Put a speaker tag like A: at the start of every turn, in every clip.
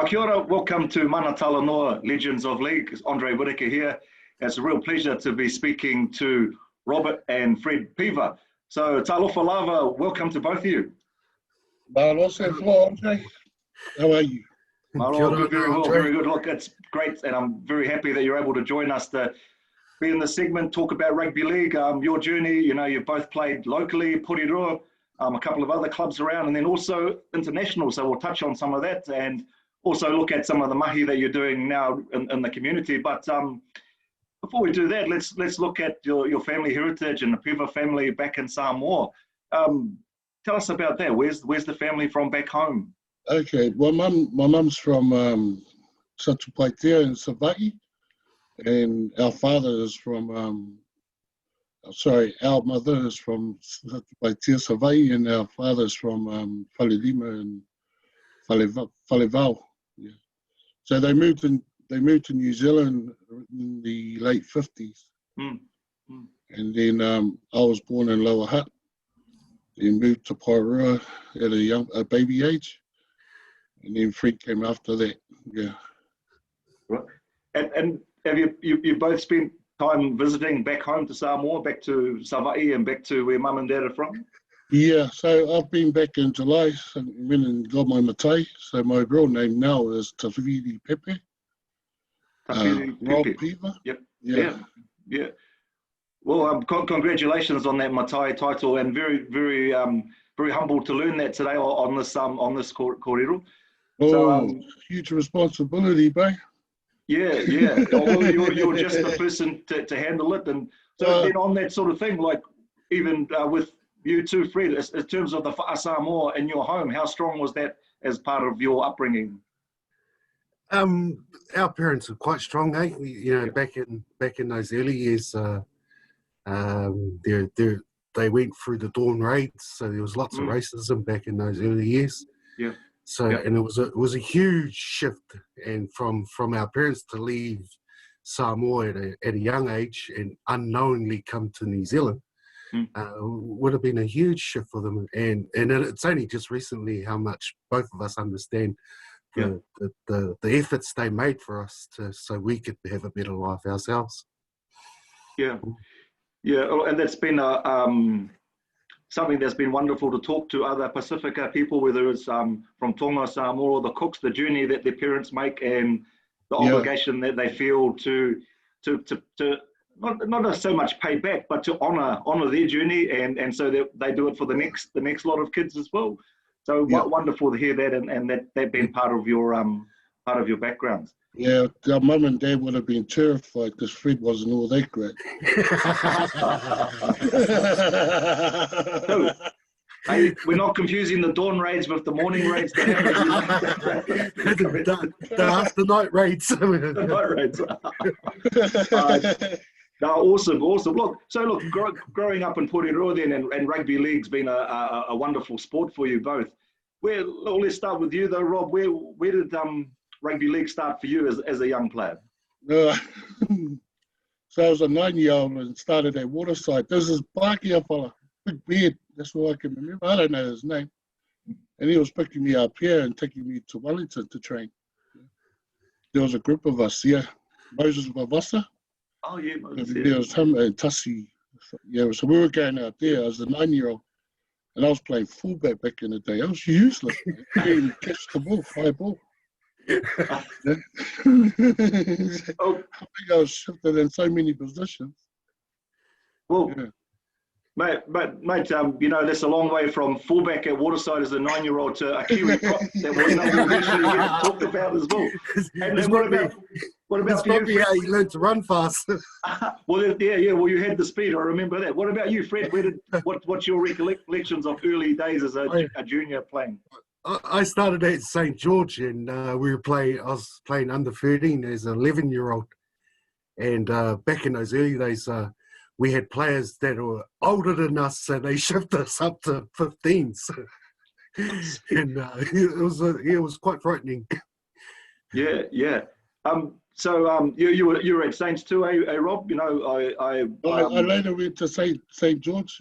A: Kia ora, welcome to Mana Talanoa, Legends of League. It's Andre Whitaker here. It's a real pleasure to be speaking to Robert and Fred Piva. So, talofa lava, welcome to both of you.
B: Andre. How are you?
A: Good, very well, very good. Look, it's great, and I'm very happy that you're able to join us to be in the segment, talk about rugby league, your journey. You know, you've both played locally, Porirua, a couple of other clubs around, and then also international. So we'll touch on some of that and also look at some of the mahi that you're doing now in the community. But before we do that, let's look at your family heritage and the Piva family back in Samoa. Tell us about that. Where's the family from back home?
B: Okay, well, my mum's from Satupaitea in Savaii, and our father is from, our mother is from Satupaitea, Savaii, and our father is from Falelima and Falevau. Yeah. So they moved to New Zealand in the late 50s. And then I was born in Lower Hutt, then moved to Porirua at a baby age. And then Fred came after that, yeah.
A: Right. And have you both spent time visiting back home to Samoa, back to Savaii and back to where mum and dad are from?
B: Yeah, so I've been back in July and went and got my matai. So my real name now is Tawhiri Pepe. Rob Piva.
A: Yep. Yeah. Well, congratulations on that matai title, and very humbled to learn that today on this kōrero.
B: Oh,
A: so,
B: huge responsibility, bro.
A: Yeah. Well, you're just the person to handle it, and so then on that sort of thing, like even with you too, Fred, in terms of the Samoa in your home, how strong was that as part of your upbringing?
C: Our parents were quite strong, eh? Back in those early years, they went through the Dawn raids, so there was lots of racism back in those early years.
A: Yeah.
C: So and it was a huge shift, and from our parents to leave Samoa at a young age and unknowingly come to New Zealand would have been a huge shift for them. And it's only just recently how much both of us understand the efforts they made for us so we could have a better life ourselves.
A: Yeah, and that's been something that's been wonderful to talk to other Pasifika people, whether it's from Tonga, Samoa, or the cooks, the journey that their parents make and the obligation that they feel to not so much pay back, but to honor their journey, and so that they do it for the next lot of kids as well. So wonderful to hear that, and that being part of your background.
B: Yeah, our mum and dad would have been terrified because Fred wasn't all that great.
A: So, hey, we're not confusing the dawn raids with the morning raids. The
C: after-night raids.
A: The night raids. No, awesome. Look, growing up in Porirua then, and rugby league's been a wonderful sport for you both. Let's start with you though, Rob. Where did rugby league start for you as a young player?
B: So I was a 9-year-old and started at Waterside. There's this Pākehā fella, big beard, that's all I can remember. I don't know his name. And he was picking me up here and taking me to Wellington to train. There was a group of us here. Moses Vavasa.
A: Oh yeah, Moses.
B: There was him and Tassi. Yeah, so we were going out there. I was a 9-year-old. And I was playing fullback back in the day. I was useless. I couldn't even catch the ball, high ball. I think I was shifted in so many positions.
A: Well, mate, that's a long way from fullback at Waterside as a 9-year-old to a Kiwi prop that we'll eventually talk about as well. And then what about you, Fred?
C: How you learned to run fast.
A: Well, you had the speed. I remember that. What about you, Fred? What's your recollections of early days as a junior playing?
C: I started at St. George, and I was playing under 13 as an 11-year-old. And back in those early days, we had players that were older than us, so they shifted us up to 15s. And it was quite frightening.
A: Yeah. So you were at Saints too, Rob? I
B: later went to St. George.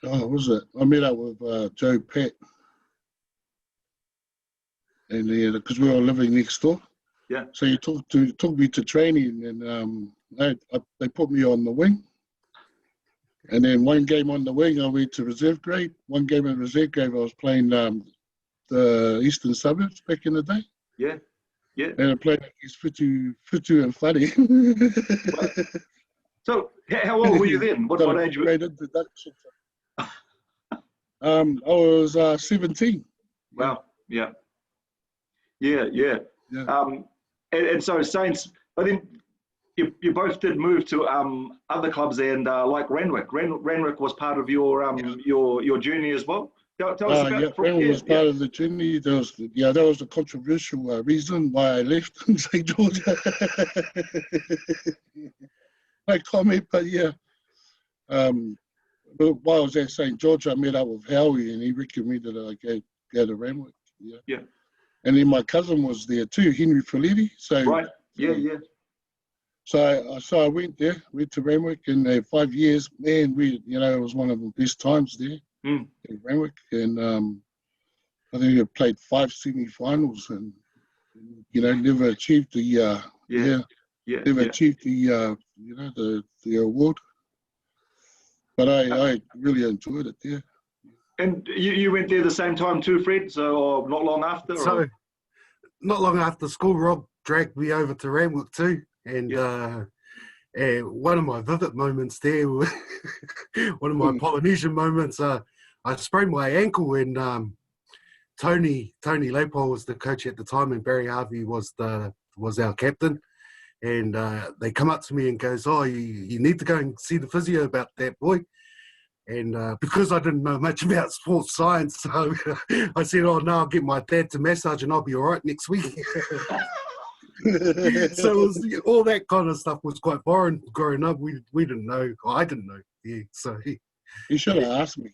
B: What was it? I met up with Joe Pat. and because we were living next door.
A: Yeah.
B: So he took me to training, and they put me on the wing. And then one game on the wing, I went to reserve grade. One game in reserve grade, I was playing the Eastern Suburbs back in the day.
A: Yeah. Yeah.
B: And I played against Fitu and Whare.
A: Well, so how old were you then? What age were you?
B: Great introduction. I was 17.
A: Wow. Yeah. Yeah. Yeah.
B: Yeah.
A: And so Saints, but then you both did move to other clubs, and like Renwick. Renwick was part of your journey as well. Tell us about
B: Yeah, Renwick was part of the journey. That was the controversial reason why I left St. George. No comment, but yeah. But while I was at St. George, I met up with Howie, and he recommended that I go to Renwick. Yeah.
A: Yeah.
B: And then my cousin was there too, Henry Felitti. So
A: right. Yeah. Yeah.
B: So I went to Renwick, and 5 years, man, it was one of the best times there in Renwick, and I think I played 5 semi-finals, and never achieved the achieved the award, but I really enjoyed it there.
A: And you went there the same time too, Fred? So, or not long after?
C: So, not long after school, Rob dragged me over to Renwick too. And one of my vivid moments there, one of my Polynesian moments, I sprained my ankle, and Tony Leopold was the coach at the time, and Barry Harvey was our captain. And they come up to me and goes, "Oh, you need to go and see the physio about that, boy." And because I didn't know much about sports science, so I said, "Oh no, I'll get my dad to massage and I'll be all right next week." So all that kind of stuff was quite foreign growing up. We didn't know. I didn't know. Yeah. So
B: you should have asked me.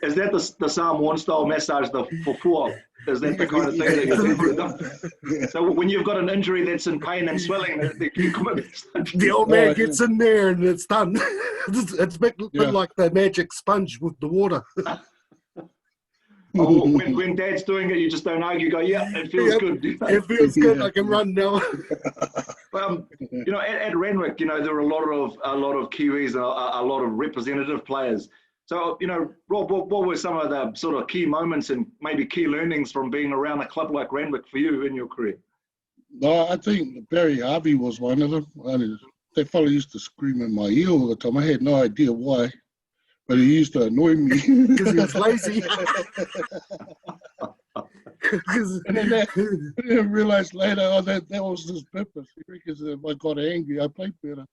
A: Is that the Samoan style massage, for poor? Is that the kind of thing that you've done? So when you've got an injury that's in pain and swelling,
C: the old man gets in there and it's done. It's a bit like the magic sponge with the water.
A: When Dad's doing it, you just don't argue. You go, yeah, it feels good.
C: It feels good. I can run now.
A: At Renwick, there are a lot of Kiwis and a lot of representative players. So, Rob, what were some of the sort of key moments and maybe key learnings from being around a club like Renwick for you in your career?
B: No, I think Barry Harvey was one of them. That fellow used to scream in my ear all the time. I had no idea why, but he used to annoy me.
C: Because he was lazy.
B: And then I didn't realize later, that was his purpose. Because if I got angry, I played better.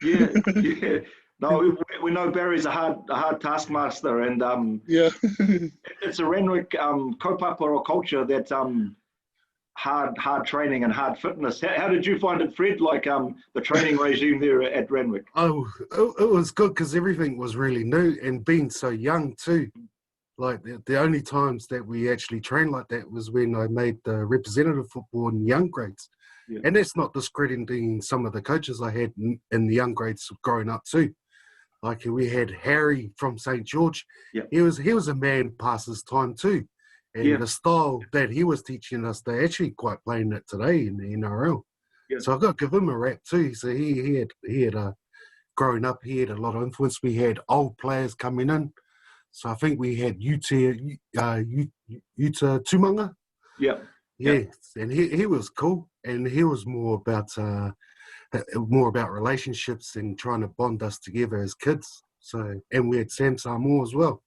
A: Yeah. No, we know Barry's a hard taskmaster, and it's a Renwick kaupapa or culture that's hard training and hard fitness. How did you find it, Fred? Like the training regime there at Renwick?
C: Oh, it was good because everything was really new, and being so young too. Like the only times that we actually trained like that was when I made the representative football in young grades. Yeah. And that's not discrediting some of the coaches I had in the young grades growing up too. Like we had Harry from St. George. Yeah. He was a man past his time too. And the style that he was teaching us, they're actually quite playing it today in the NRL. Yeah. So I've got to give him a rap too. So he had growing up, he had a lot of influence. We had old players coming in. So I think we had Uta Tumanga.
A: Yeah.
C: Yes, and he was cool, and he was more about relationships and trying to bond us together as kids. So, and we had Sam Samoa as well.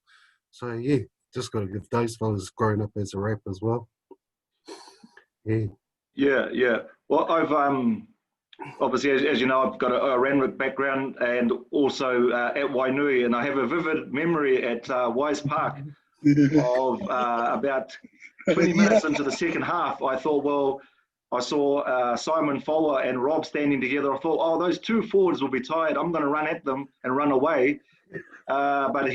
C: So yeah, just got to give those fellas growing up as a rap as well. Yeah.
A: Yeah. Well, I've obviously, as you know, I've got a Renwick background and also at Wainui, and I have a vivid memory at Wise Park of about 20 minutes into the second half. I thought, well, I saw Simon Fowler and Rob standing together. I thought, oh, those two forwards will be tired. I'm going to run at them and run away. But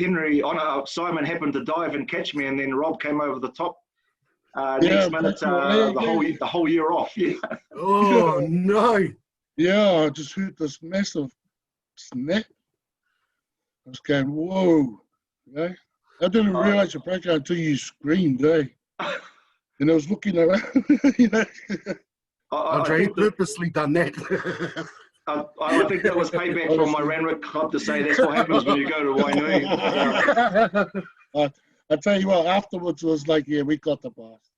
A: Simon happened to dive and catch me, and then Rob came over the top. Next minute, the whole year off. Yeah.
C: Oh no!
B: Yeah, I just heard this massive snap. I was going, whoa, I didn't realise the breakout until you screamed, eh? And I was looking around, you know.
C: Andre purposely done that.
A: I think that was payback from my Randwick club to say that's what happens when you go to Wainui.
B: I tell you what, afterwards it was like, yeah, we got the pass.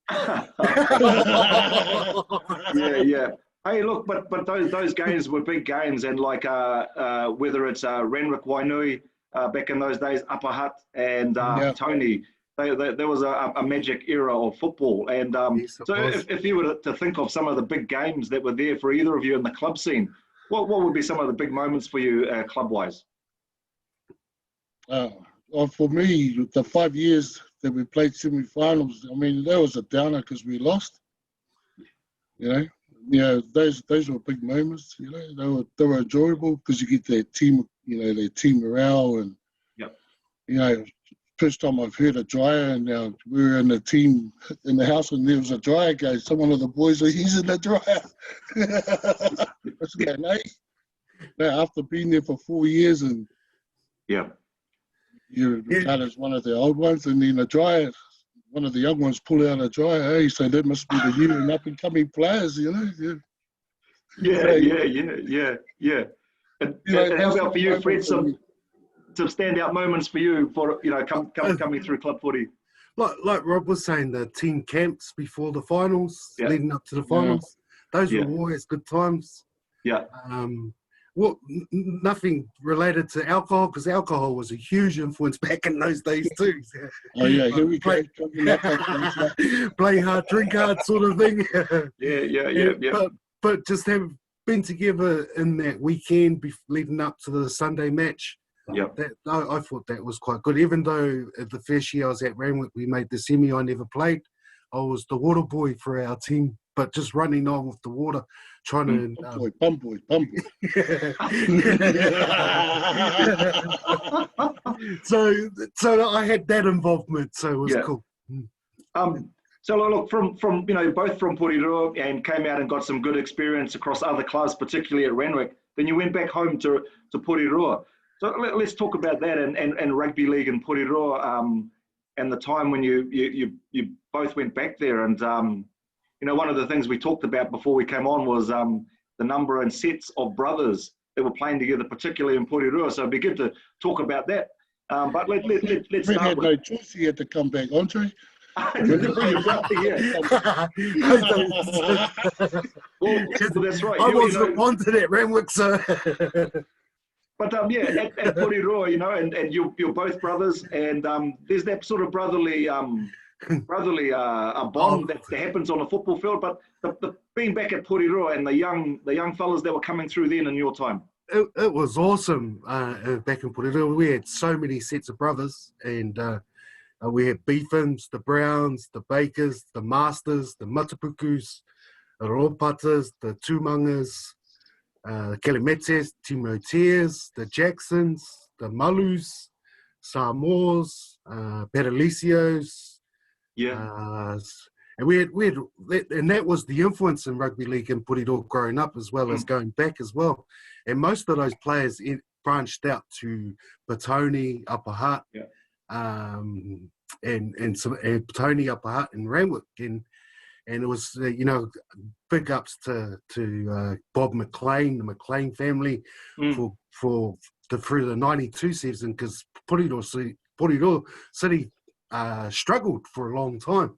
A: Yeah. Hey, look, but those games were big games, and like whether it's Randwick Wainui back in those days, Upper Hutt and Tony, there was a magic era of football. And so if you were to think of some of the big games that were there for either of you in the club scene, what would be some of the big moments for you club-wise?
B: For me, the 5 years that we played semi-finals, I mean, that was a downer because we lost. You know, those were big moments. You know, they were enjoyable because you get their team, their team morale, and you know, first time I've heard a dryer, and now we were in the team in the house, and there was a dryer guy. Someone of the boys was using the dryer. What's that, eh? After being there for 4 years, and you're regarded as one of the old ones, and then a dryer, one of the young ones pull out a dryer, hey, so that must be the new and up-and-coming players, you know?
A: Yeah. And how about for you, Fred, some standout moments for you for, coming through club footy?
C: Like Rob was saying, the team camps before the finals, leading up to the finals, those were always good times.
A: Yeah.
C: Nothing related to alcohol, because alcohol was a huge influence back in those days too.
B: Oh yeah, here we go.
C: Play hard, drink hard, sort of thing.
A: Yeah.
C: But just having been together in that weekend leading up to the Sunday match, I thought that was quite good. Even though the first year I was at Randwick, we made the semi, I never played. I was the water boy for our team, but just running on with the water, trying to...
B: Bum boy.
C: So I had that involvement, so it was cool.
A: So look, from both from Porirua and came out and got some good experience across other clubs, particularly at Randwick. Then you went back home to Porirua. So let's talk about that and rugby league in Porirua and the time when you both went back there. And one of the things we talked about before we came on was the number and sets of brothers that were playing together, particularly in Porirua. So it'd be good to talk about that. But let's start.
B: Had no choice; he had to come back, Andre.
A: Well, that's right.
C: I wasn't wanted at Randwick, so.
A: But at Porirua, and you're both brothers, and there's that sort of brotherly bond that happens on the football field. But the being back at Porirua and the young fellas that were coming through then in your time.
C: It was awesome back in Porirua. We had so many sets of brothers, and we had Beethams, the Browns, the Bakers, the Masters, the Matapukus, the Ropatas, the Tumangas, the Kalimetes, Timoteas, the Jacksons, the Malus, Samoas, Peralicios. And we had, and that was the influence in rugby league in Porirua growing up, as well as going back as well. And most of those players branched out to Petone, Upper Hutt, and Petone, Upper Hutt, and Randwick, and it was big ups to Bob McLean, the McLean family, for through the '92 season, because Porirua City struggled for a long time.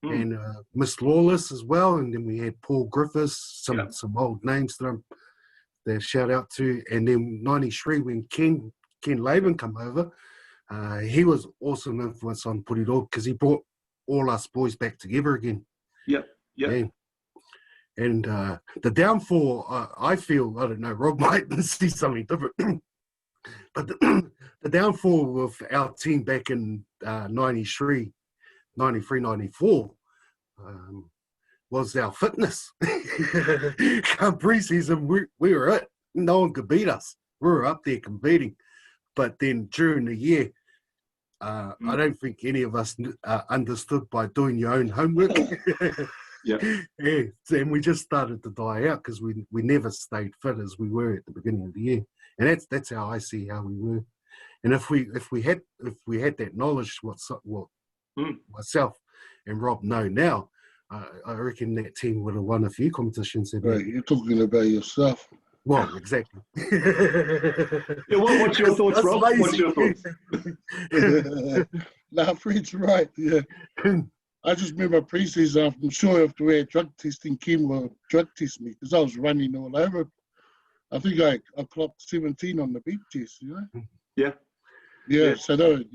C: And Miss Lawless as well, and then we had Paul Griffiths, some old names that shout out to, and then '93 when Ken Laban come over, he was awesome influence on Porirua because he brought all us boys back together again. And the downfall, I feel, I don't know, Rob might see something different, but the downfall of our team back in '93, '94 was our fitness. Come pre-season, we were it. No one could beat us. We were up there competing. But then during the year, I don't think any of us understood by doing your own homework. And we just started to die out because we never stayed fit as we were at the beginning of the year. And that's how I see how we were. And if we had that knowledge, what myself and Rob know now, I reckon that team would have won a few competitions.
B: Right, you're talking about yourself.
C: Well, exactly.
A: Yeah, what's your thoughts, Rob?
C: Lazy.
A: What's your thoughts?
B: Nah, Fred's right. Yeah, I just remember pre-season. I'm sure after we had drug testing, Kim will drug test me because I was running all over. I think I clocked 17 on the beep test. You know. Yeah. So that,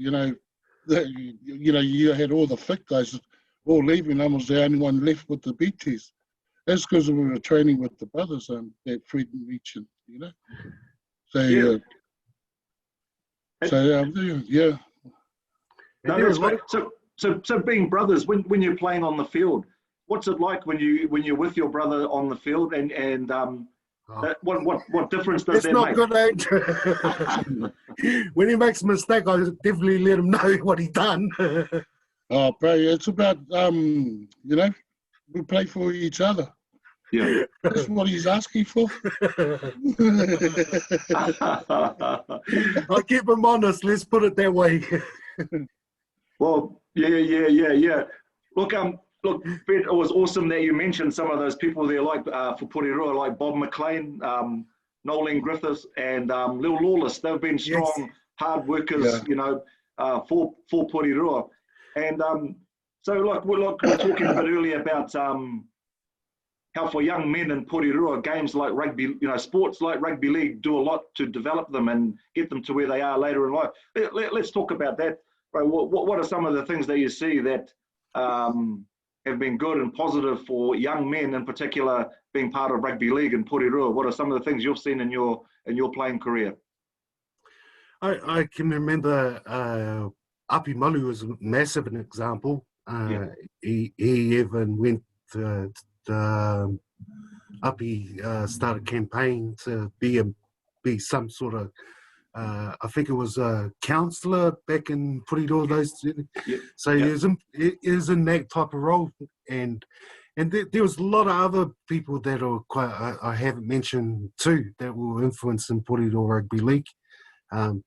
B: you had all the fit guys all leaving. I was the only one left with the beep test. That's because we were training with the brothers that Fred mentioned, you know. So yeah.
A: No, that's great. So being brothers, when you're playing on the field, what's it like when you're with your brother on the field, and what difference does that make?
C: It's not good, eh? When he makes a mistake, I definitely let him know what he done.
B: Oh, bro, it's about we play for each other.
A: Yeah,
B: that's what he's asking for.
C: I keep him honest. Let's put it that way.
A: Well, yeah. Look, Fred, it was awesome that you mentioned some of those people there, like for Porirua, like Bob McLean, Nolan Griffiths, and Lil Lawless. They've been strong, hard workers, for Porirua. And so, like we're talking a bit earlier about how for young men in Porirua, games like rugby, sports like rugby league do a lot to develop them and get them to where they are later in life. Let's talk about that. Right? What are some of the things that you see that have been good and positive for young men, in particular, being part of rugby league in Porirua? What are some of the things you've seen in your playing career?
C: I can remember Api Malu was massive an example. He even went to Api started a campaign to be some sort of I think it was a counsellor back in Porirua. So he was in that type of role, and there was a lot of other people that are quite I haven't mentioned too that were influenced in Porirua Rugby League. And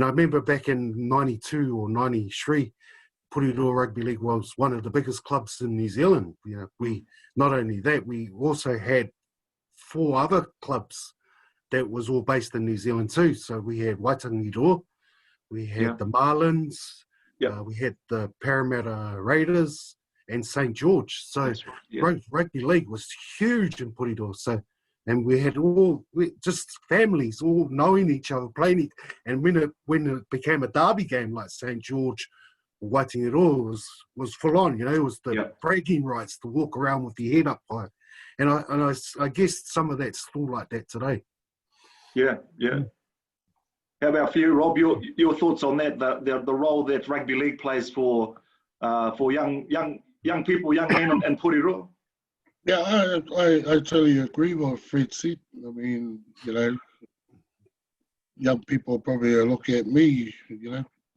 C: I remember back in 92 or 93, Porirua Rugby League was one of the biggest clubs in New Zealand. We not only that, we also had 4 other clubs that was all based in New Zealand too. So we had Waitangiroa, we had the Marlins, we had the Parramatta Raiders, and St. George. So rugby league was huge in Porirua. So, and we had just families all knowing each other, playing it. And when it became a derby game like St. George, Waitangiroa was full on. It was the bragging rights to walk around with your head up high. And I guess some of that's still like that today. Yeah.
A: How about for you, Rob? Your thoughts on that? The role that rugby league plays for young people, young men in Porirua.
B: Yeah, I totally agree with what Fred said. I mean, young people probably look at me,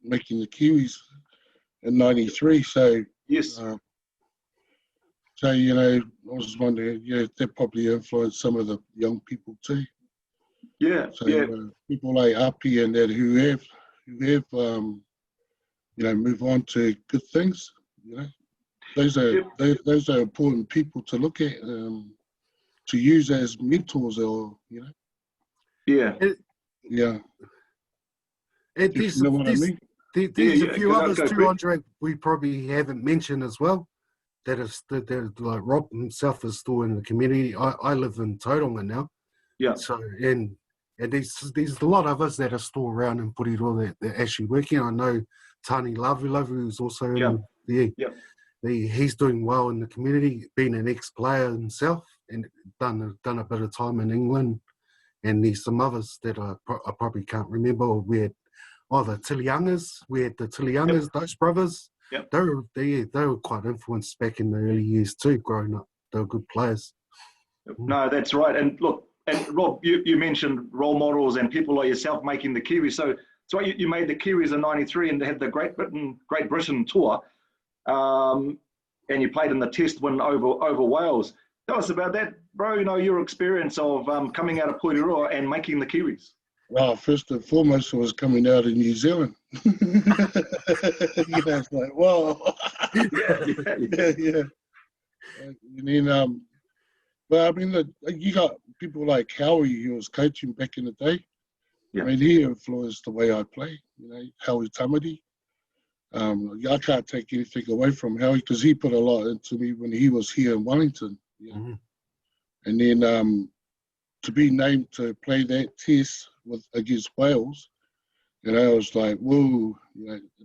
B: making the Kiwis in '93. So
A: yes.
B: I was wondering, that probably influenced some of the young people too.
A: Yeah.
B: So people like Api and that who have move on to good things. Those are important people to look at, to use as mentors, or
A: Yeah.
C: There's
B: you know what I mean?
C: There's a few others too, Andre, we probably haven't mentioned as well. That like Rob himself is still in the community. I live in Tauranga now.
A: Yeah.
C: So and there's a lot of us that are still around in Porirua that are actually working. I know Tani Lavu who's also in he's doing well in the community, being an ex-player himself, and done a bit of time in England. And there's some others that I probably can't remember. We had the Tiliangas. We had the Tiliangas, those brothers.
A: Yep.
C: They were quite influenced back in the early years too, growing up. They were good players.
A: No, that's right. And look, and Rob, you mentioned role models and people like yourself making the Kiwis. So you made the Kiwis in '93 and they had the Great Britain tour, and you played in the Test win over Wales. Tell us about that, bro. Your experience of coming out of Porirua and making the Kiwis.
B: Well, first and foremost, I was coming out of New Zealand. It's like, whoa. Yeah. And then, but I mean, look, you got people like Howie, who was coaching back in the day.
A: Yeah.
B: I mean, he influenced the way I play. Howie Tamati. I can't take anything away from Howie because he put a lot into me when he was here in Wellington. Yeah.
C: Mm-hmm.
B: And then to be named to play that test against Wales, it was like, whoa,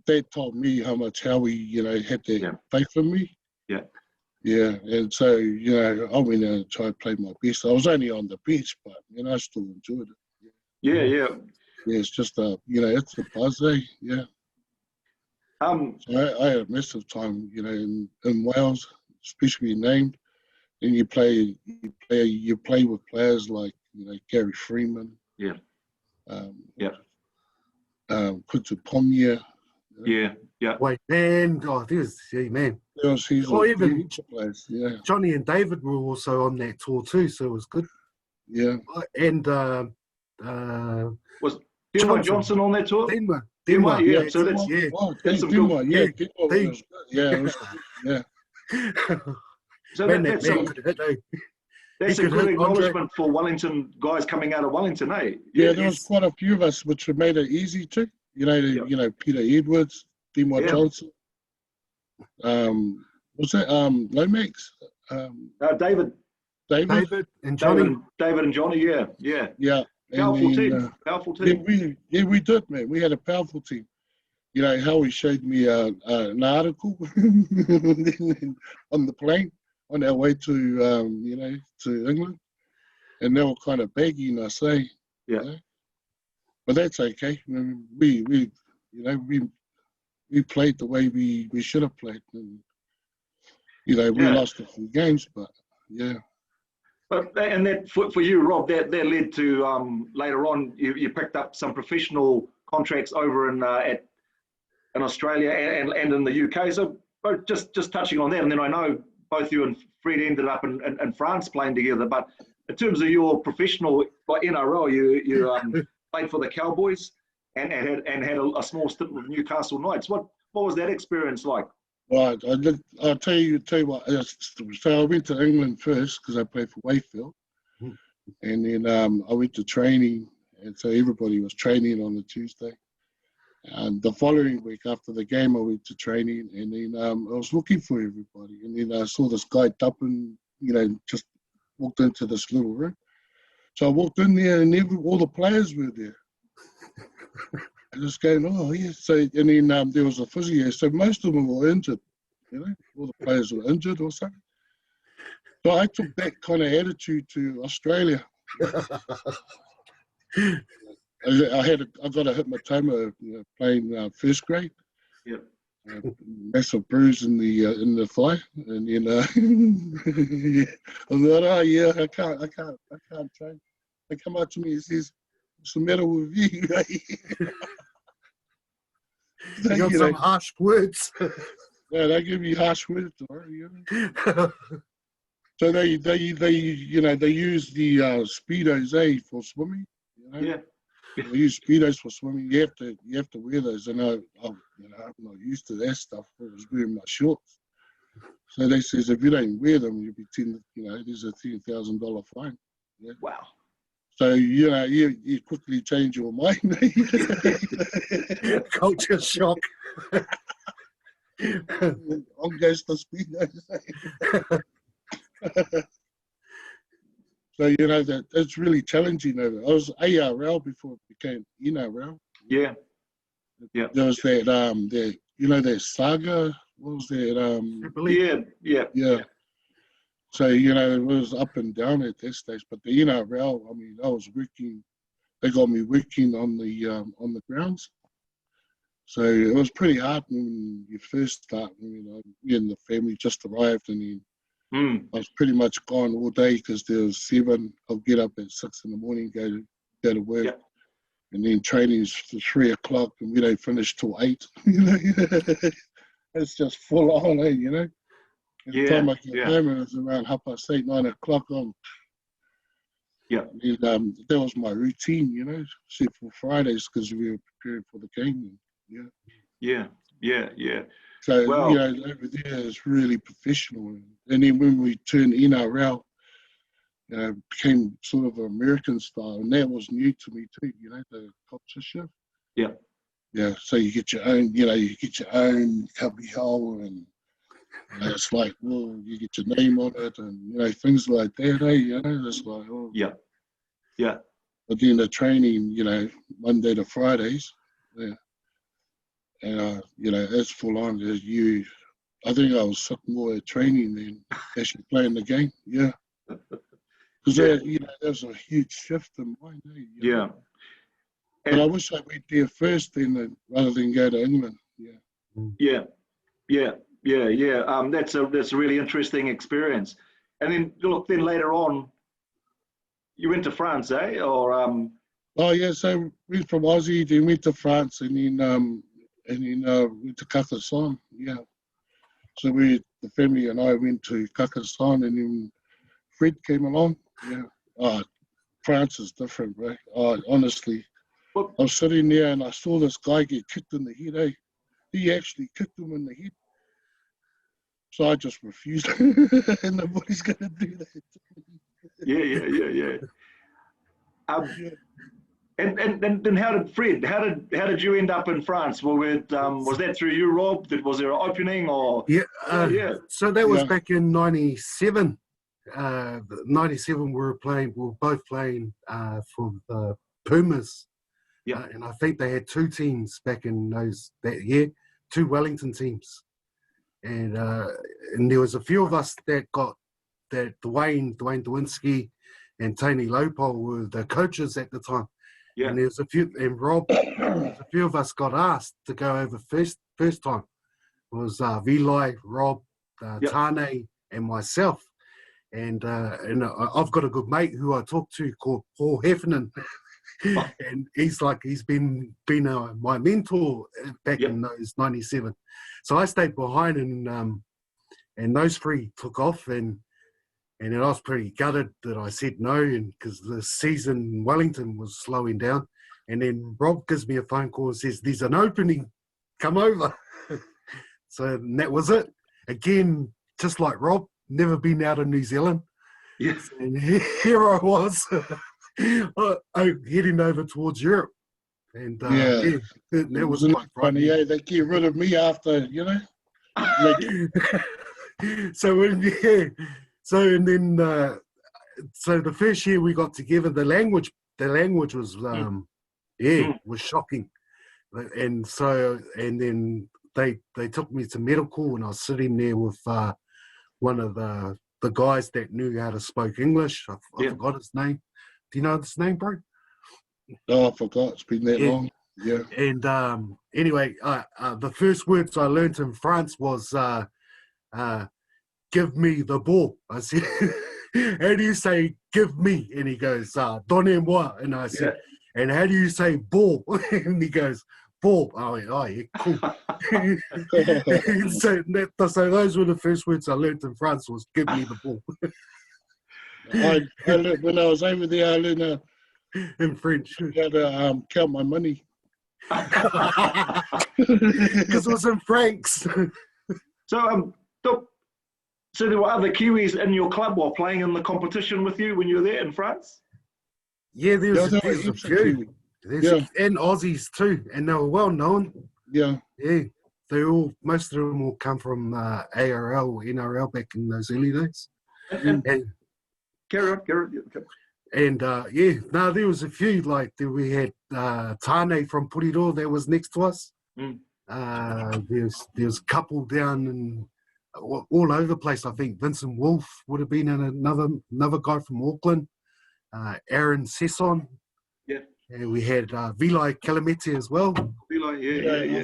B: that taught me how much Howie, had that faith in me.
A: Yeah.
B: Yeah, and so, I went out and tried to play my best. I was only on the bench, but, I still enjoyed it.
A: Yeah.
B: Yeah, it's just, it's a buzz, eh? Yeah. So I had a massive time, in Wales, especially named. And you play with players like, Gary Freeman.
A: Yeah.
B: Kutu Pomnia.
A: Yeah.
C: Wait, man. Oh, man.
B: He's
C: even
B: players, yeah.
C: Johnny and David were also on that tour too, so it was good.
B: Yeah.
C: And
A: was Johnson on that tour?
C: Denmark,
A: yeah. So that's
B: Denmark, yeah. Yeah.
A: So that's a good acknowledgement for Wellington guys coming out of Wellington, eh?
B: Yeah, there was quite a few of us, which made it easy too. Peter Edwards, Denmark Johnson. What's that? Lomax.
A: David
C: and Johnny.
A: David and Johnny, yeah. Powerful team.
B: We did, man. We had a powerful team. Howie showed me an article on the plane on our way to to England, and they were kind of begging us, eh?
A: Yeah.
B: But that's okay. I mean, we played the way we should have played, and we lost a few games, but yeah.
A: But and that for you, Rob, that led to later on you picked up some professional contracts over in Australia and in the UK. So just touching on that, and then I know both you and Fred ended up in France playing together. But in terms of your professional NRL, you played for the Cowboys and had a small stint with Newcastle Knights. What was that experience like?
B: Right, I'll tell you what. So I went to England first because I played for Wakefield, and then I went to training, and so everybody was training on the Tuesday. And the following week after the game, I went to training, and then I was looking for everybody, and then I saw this guy Duppin, just walked into this little room. So I walked in there, and all the players were there. I just going, oh yeah. So and then there was a physio. So most of them were injured. All the players were injured or something. So I took that kind of attitude to Australia. I got a hematoma playing first grade.
A: Yeah.
B: Massive bruise in the thigh, and then I thought, oh yeah, I can't train. They come up to me and says, "What's the matter with you?"
C: You got some harsh words.
B: Yeah, they give me harsh words. So they use the speedos, for swimming.
A: Yeah.
B: They use speedos for swimming. You have to wear those, and I'm not used to that stuff. I was wearing my shorts. So they says if you don't wear them, you'll be there's a $10,000 fine. Yeah.
A: Wow.
B: So you quickly change your mind.
C: Culture shock.
B: On goes the speedos. So that it's really challenging. I was ARL before it became NRL.
A: Yeah.
B: There was that saga. What was that? Yeah. So it was up and down at that stage. But the NRL, I mean, I was working. They got me working on the grounds. So it was pretty hard when you first start. Me and the family just arrived, and then I was pretty much gone all day because there was 7. I'll get up at 6 in the morning, go to work, and then training's for 3 o'clock, and we don't finish till 8. It's just full on, At the time I get home, it was around 8:30, 9 o'clock.
A: Yeah.
B: And that was my routine, you know, except for Fridays because we were preparing for the game. Yeah.
A: Yeah. Yeah. Yeah.
B: So,
A: Well,
B: you know, over there it's really professional. And then when we turned NRL, became sort of American style, and that was new to me too, you know, the culture shift.
A: yeah.
B: Yeah, so you get your own, you know, you get your own cubby hole, and it's like, well, you get your name on it, and you know, things like that, you know, it's like, oh.
A: Yeah. Yeah.
B: But then the training, you know, Monday to Fridays, yeah, and you know, it's full on. You, I think I was more at training than actually playing the game. Yeah, because you know, there's a huge shift in mind. You know?
A: Yeah.
B: But I wish I went there first, then rather than go to England. Yeah.
A: Yeah. Yeah. Yeah. Yeah. That's a really interesting experience. And then look, then later on, you went to France, eh? Or
B: Oh yeah, so we went from Aussie, then went to France, and then went to Carcassonne. Yeah. So the family and I went to Carcassonne, and then Fred came along. Yeah. Oh, France is different, bro. Oh, honestly.
A: what,
B: I was sitting there and I saw this guy get kicked in the head, eh? He actually kicked him in the head. So I just refused. And nobody's going to do that.
A: yeah.
B: Yeah.
A: And then how did you end up in France? Was that through you, Rob? Was there an opening or?
C: Yeah. So that was back in '97. '97 we were both playing for the Pumas.
A: Yeah.
C: And I think they had two teams back in that year, two Wellington teams. And there was a few of us that got that Dwayne Dewinski and Tony Lopol were the coaches at the time.
A: Yeah.
C: And there's a few, and Rob, a few of us got asked to go over first time. It was Vilai, Rob, Tane, and myself. And I've got a good mate who I talk to called Paul Heffernan. And he's been my mentor back in those '97. So I stayed behind, and those three took off, and then I was pretty gutted that I said no, and because the season in Wellington was slowing down. And then Rob gives me a phone call and says, "There's an opening, come over." So that was it. Again, just like Rob, never been out of New Zealand.
A: Yes.
C: And here I was. Heading over towards Europe, and that was quite
B: funny. Yeah, they get rid of me after, you know.
C: So the first year we got together, the language was was shocking, and then they took me to medical, and I was sitting there with one of the guys that knew how to speak English. I forgot his name. Do you know his name, bro?
B: Oh, I forgot. It's been that long. Yeah.
C: And anyway, the first words I learned in France was, "Give me the ball." I said, "How do you say give me?" And he goes, "Donnez-moi." And I said, "And how do you say ball?" And he goes, "Ball." I went, "Oh, yeah, cool." So those were the first words I learned in France was "Give me the ball."
B: I learned, when I was over there, I learned
C: in French
B: how to count my money.
C: Because it was in francs.
A: So there were other Kiwis in your club while playing in the competition with you when you were there in France?
C: Yeah, there's a few. And Aussies too, and they were well known.
B: Yeah.
C: Yeah. Most of them will come from ARL, NRL back in those early days. And
A: Carry on.
C: And there was a few, like we had Tane from Puriro that was next to us. There's a couple down in all over the place. I think Vincent Wolf would have been, and another guy from Auckland, Aaron Sesson. Yeah. And we had Vilai Calamete as well.
A: Vilai,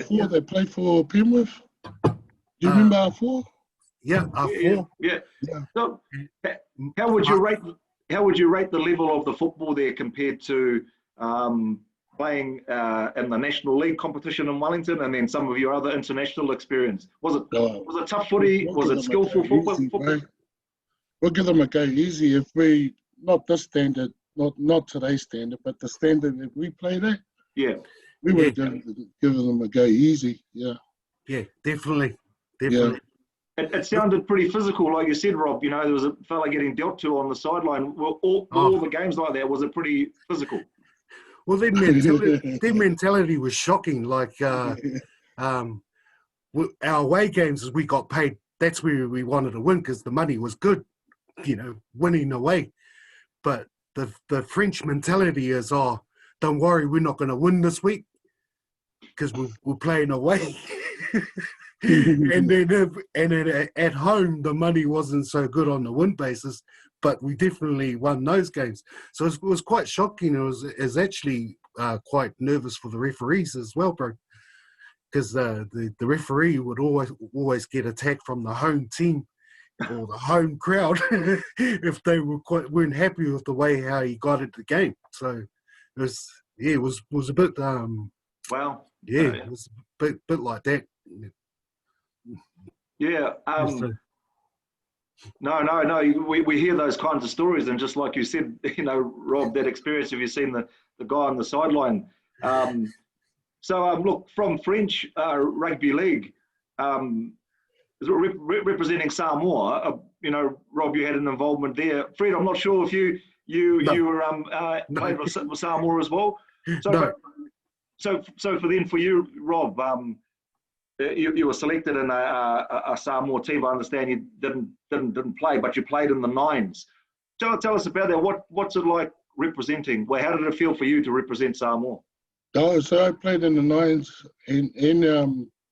A: yeah.
B: They played for Penrith. Do you remember R4?
C: Yeah, R4.
A: Yeah. So, how would you rate the level of the football there compared to playing in the National League competition in Wellington, and then some of your other international experience? Was it tough footy? Was it skillful football?
B: We'll give them a go easy. If we not this standard not today's standard, but the standard that we played at.
A: Yeah.
B: We would have given them a go easy. Yeah.
C: Yeah, definitely.
B: Yeah.
A: It sounded pretty physical, like you said, Rob. You know, there was a fella getting dealt to on the sideline. Well, all the games like that, was it pretty physical?
C: Well, their mentality was shocking. Like our away games, as we got paid, that's where we wanted to win because the money was good, you know, winning away. But the French mentality is, oh, don't worry, we're not going to win this week because we're playing away. and then at home, the money wasn't so good on the win basis, but we definitely won those games. So it was quite shocking. It was actually quite nervous for the referees as well, bro, because the referee would always get attacked from the home team or the home crowd if they weren't happy with the way how he got into the game. So it was a bit
A: wow.
C: Yeah, it was a bit like that.
A: Yeah. No. We hear those kinds of stories, and just like you said, you know, Rob, that experience. Have you seen the guy on the sideline? Look, from French rugby league, representing Samoa. You know, Rob, you had an involvement there. Fred, I'm not sure if you were played with Samoa as well. So for you, Rob, you were selected in a Samoa team. I understand you didn't play, but you played in the nines. Tell us about that. What's it like representing? Well, how did it feel for you to represent Samoa?
B: Oh, so I played in the nines, and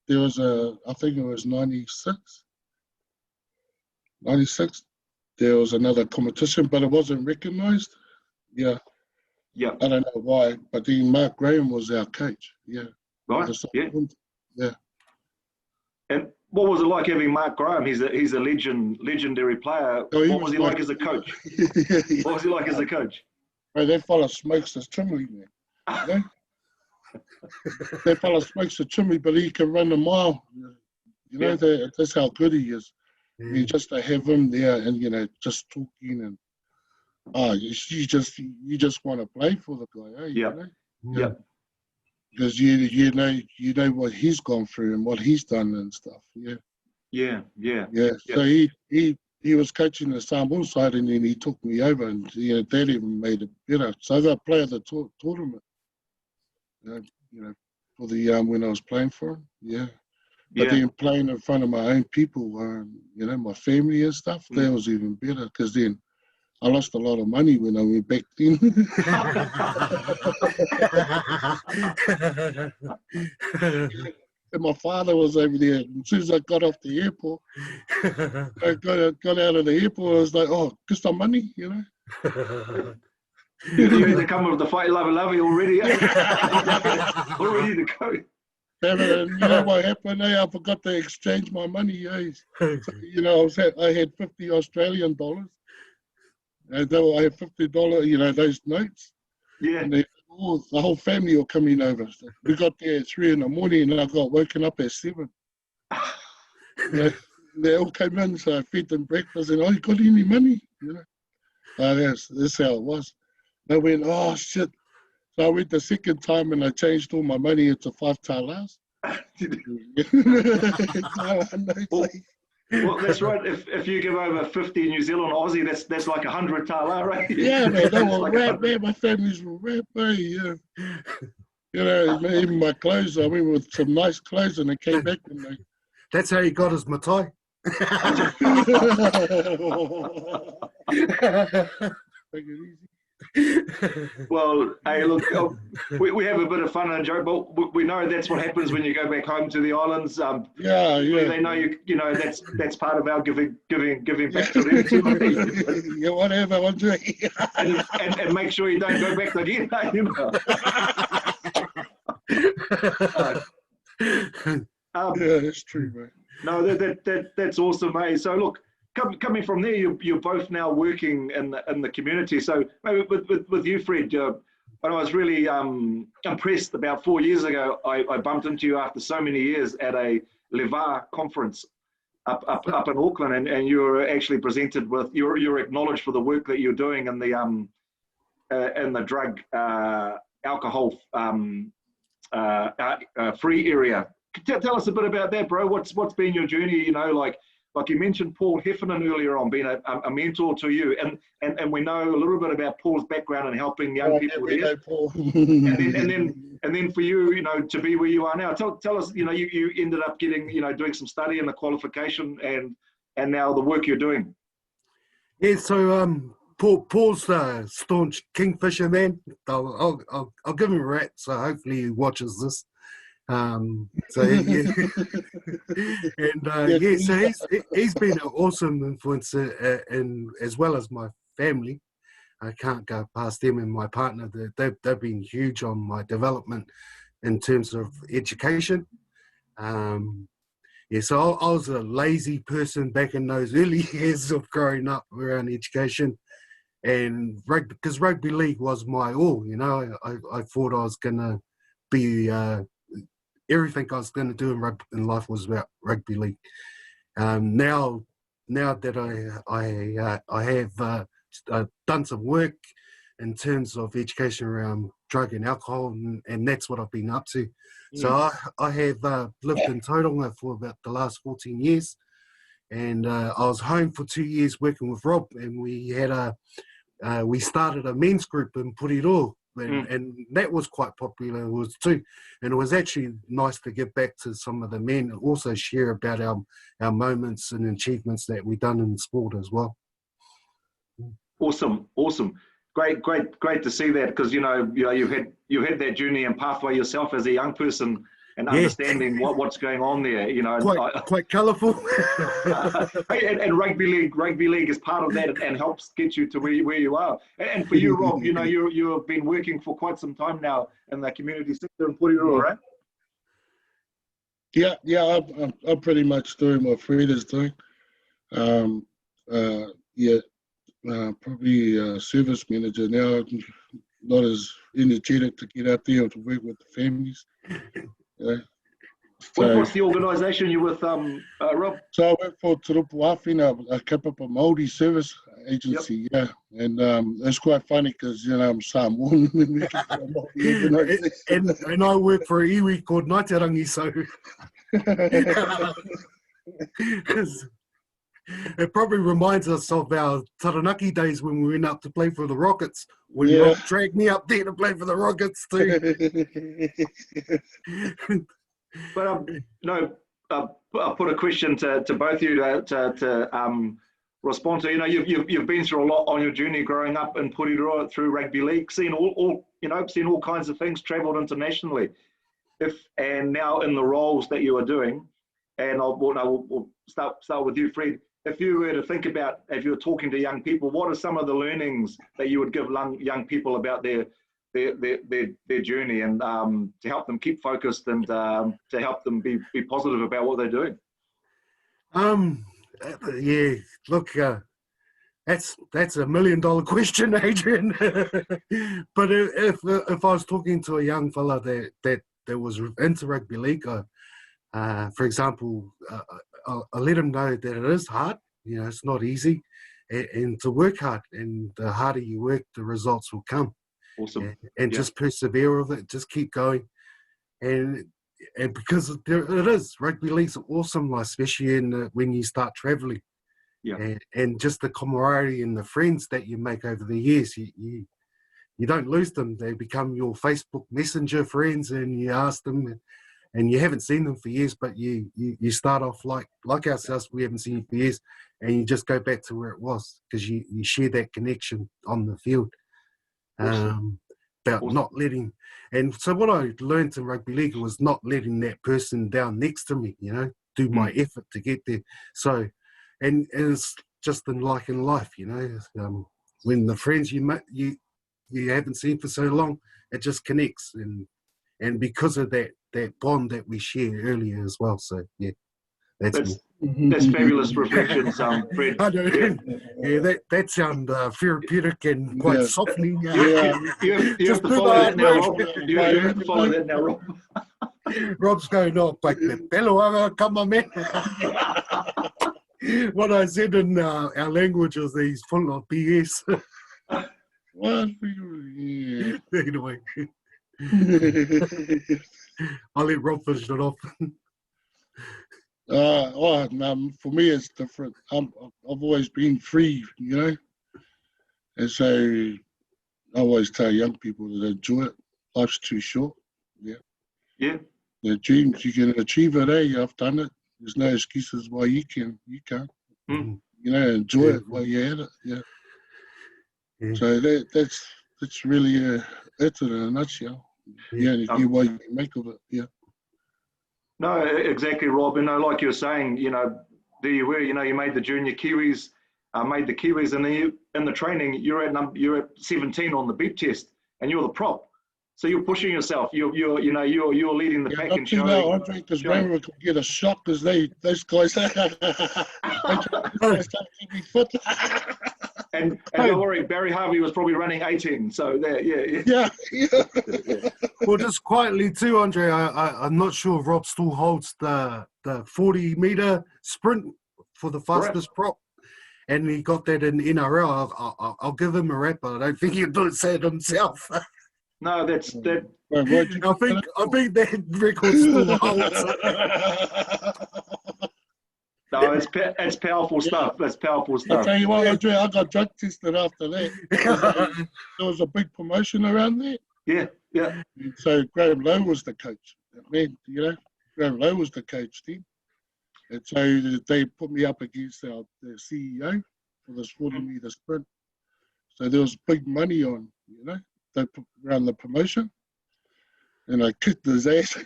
B: there was I think it was 96. 96. There was another competition, but it wasn't recognised. Yeah.
A: Yeah.
B: I don't know why, but then Mark Graham was our coach. Yeah.
A: Right. Yeah.
B: Yeah.
A: And what was it like having Mark Graham? He's a legendary player. What was he like as a coach? What was he like as a coach?
B: Bro, that fella smokes the chimney, man. You know? That fella smokes the chimney, but he can run a mile. You know, that's how good he is. Yeah. You just to have him there and, you know, just talking and you just want to play for the guy, eh?
A: Yeah.
B: You know?
A: Yeah.
B: Because you know what he's gone through and what he's done and stuff. Yeah.
A: Yeah.
B: So he was coaching the Samoan side, and then he took me over, and you know, that even made it better. So I got player of the tournament. You know, for the when I was playing for him. Yeah. But then playing in front of my own people, you know, my family and stuff, that was even better because then I lost a lot of money when I went back then. And my father was over there. As soon as I got off the airport, I got out of the airport, I was like, oh, get some money, you know.
A: You had to come with the fight lovey already. All ready to go.
B: And you know what happened? I forgot to exchange my money. So, you know, I had 50 Australian dollars. And I had $50, you know, those notes. Yeah. And the whole family were coming over. So we got there at 3 in the morning, and I got woken up at 7. They all came in, so I fed them breakfast, and you got any money? You know, that's how it was. They went, oh shit. So I went the second time, and I changed all my money into 5 talas.
A: Well, that's right. If you give over 50 New Zealand Aussie, that's like 100 tala, right?
B: Yeah, man, they were rap, man. My families were rap, man. Yeah. You know, even my clothes, I went with some nice clothes, and they came back with me.
C: That's how he got his matai.
B: Take it easy.
A: Well, hey, look, we have a bit of fun and joke, but we know that's what happens when you go back home to the islands. They know you know that's part of our giving back to them too.
B: Yeah, whatever, Andre.
A: and make sure you don't go back again. You know.
B: Yeah, that's true, mate.
A: No, that's awesome, mate. So look. Coming from there, you're both now working in the community. So maybe with you, Fred, when I was really impressed about 4 years ago, I bumped into you after so many years at a Levar conference up in Auckland, and you were actually presented with you're acknowledged for the work that you're doing in in the drug alcohol free area. Tell us a bit about that, bro. What's been your journey? You know, like you mentioned Paul Heffernan earlier on being a mentor to you, and we know a little bit about Paul's background in helping young people there. and then for you, you know, to be where you are now. Tell us, you know, you ended up getting, you know, doing some study and the qualification, and now the work you're doing.
C: Yeah, so Paul's a staunch Kingfisher man. I'll give him a rat, so hopefully he watches this. So yeah, and yeah, so he's been an awesome influence in, as well as my family. I can't go past them and my partner. They've been huge on my development in terms of education. Yeah, so I was a lazy person back in those early years of growing up around education, and because rugby league was my all. You know, I thought I was gonna be everything I was going to do in life was about rugby league. Now that I have done some work in terms of education around drug and alcohol, and that's what I've been up to. So I have lived in Talanoa for about the last 14 years, and I was home for 2 years working with Rob, and we started a men's group in Puriroa. And that was quite popular too, and it was actually nice to get back to some of the men and also share about our moments and achievements that we've done in sport as well.
A: Awesome, great to see that, because you know you've had that journey and pathway yourself as a young person, and understanding what's going on there, you know.
C: Quite colourful.
A: and rugby league is part of that and helps get you to where you are. And for you, Rob, you know, you have been working for quite some time now in the community sector in Puriroa, right?
B: Yeah, I'm pretty much doing what Fred is doing. Probably a service manager now, not as energetic to get out there to work with the families. Yeah.
A: What's the organisation you're with, Rob?
B: So I work for Turupu Awhina, a Kapapa Māori service agency, and it's quite funny because, you know, I'm Samoan
C: and I work for a iwi called Ngaterangi, so it probably reminds us of our Taranaki days when we went up to play for the Rockets, when Rob dragged me up there to play for the Rockets too.
A: But I'll put a question to both of you to respond to. You know, you've been through a lot on your journey growing up in Puriroa through rugby league, seen all kinds of things, travelled internationally. And now in the roles that you are doing, and we'll start with you, Fred. If you were to think about, if you were talking to young people, what are some of the learnings that you would give young people about their journey, and to help them keep focused and to help them be positive about what they're doing?
C: Yeah, look, that's a $1 million question, Adrian. But if I was talking to a young fella that was into rugby league, for example, I'll let him know that it is hard. You know, it's not easy, and to work hard. And the harder you work, the results will come.
A: Awesome.
C: And just persevere with it. Just keep going. And because it is, rugby league's awesome, especially when you start travelling. Yeah. And just the camaraderie and the friends that you make over the years, you don't lose them. They become your Facebook Messenger friends, and you ask them, and you haven't seen them for years, but you start off like ourselves, we haven't seen you for years, and you just go back to where it was because you share that connection on the field.
A: Awesome.
C: About not letting, and so what I learned in rugby league was not letting that person down next to me, you know, do my effort to get there. So, and it's just in life, you know, when the friends you haven't seen for so long, it just connects, and because of that bond that we shared earlier as well. So yeah, that's
A: fabulous reflections, Fred.
C: I know. Yeah, that sounds therapeutic and quite softening.
A: You have to follow that now, Rob. You have to follow that now, Rob.
C: Rob's going off like the come on, man. What I said in our language was he's full of BS.
B: Well, yeah.
C: Anyway, I'll let Rob finish it off.
B: For me, it's different. I've always been free, you know, and so I always tell young people to enjoy it. Life's too short. Yeah.
A: Yeah.
B: The dreams, you can achieve it, eh? I've done it. There's no excuses why you can't.
A: Mm.
B: You know, enjoy it while you're at it. Yeah. So that's really it in a nutshell. Yeah, and you what you can make of it. Yeah.
A: No, exactly, Rob. You know, like you were saying, you know, there you were. You know, you made the junior Kiwis, and then you, in the training, you're at 17 on the beep test, and you're the prop. So you're pushing yourself. You're leading the pack and showing.
B: Now, Andre, because Rangers could get a shock because those guys they start keeping fit.
A: And don't worry, Barry Harvey was probably running 18. So there, yeah.
C: Well, just quietly too, Andre. I'm not sure if Rob still holds the 40-meter sprint for the fastest prop, and he got that in NRL. I'll give him a rap, but I don't think he'll say it himself.
A: No, that's that.
C: I think that record still holds.
A: No, it's powerful stuff. That's powerful stuff.
B: I tell you what, Andre, I got drug tested after that. There was a big promotion around there.
A: Yeah.
B: And so Graham Lowe was the coach. Man, you know, Graham Lowe was the coach team. And so they put me up against the CEO for this 40-meter sprint. So there was big money on, you know, they put around the promotion. And I kicked his ass.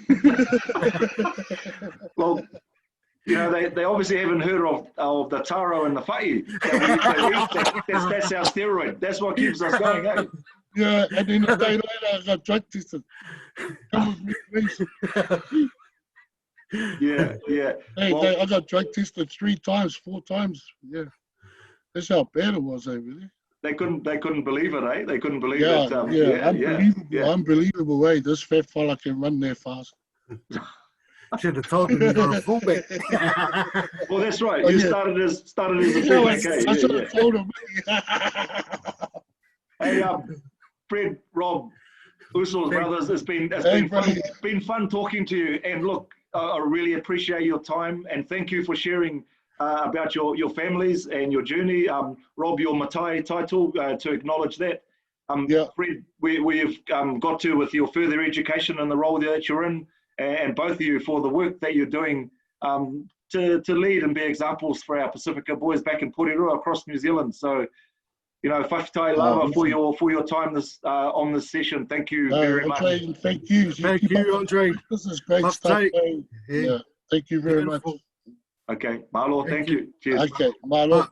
A: Well, you know, they obviously haven't heard of the taro and the whai. That's our steroid. That's what keeps us going, eh?
B: Yeah, and then a day later I got drug tested. Come with me, please.
A: Yeah.
B: Hey, I got drug tested 4 times. Yeah. That's how bad it was over there.
A: They couldn't believe it, eh? They couldn't believe it.
B: Unbelievable way. This fat fella can run there fast.
C: Should have told him you're a fullback.
A: Well, that's right. You started as a fullback.
B: I should have told him.
A: Hey, Fred, Rob, Usul's brothers, it's been fun talking to you. And look, I really appreciate your time and thank you for sharing about your families and your journey. Rob, your Matai title to acknowledge that. Fred, we've got to with your further education and the role that you're in, and both of you for the work that you're doing to lead and be examples for our Pasifika boys back in Porirua across New Zealand. So, you know, whakatau lava for your time on this session. Thank you very much.
B: Thank you.
C: Thank you, Andre.
B: This is great stuff. Yeah. Thank you very much.
A: Okay, Malo, thank you. Cheers.
B: Okay, Malo.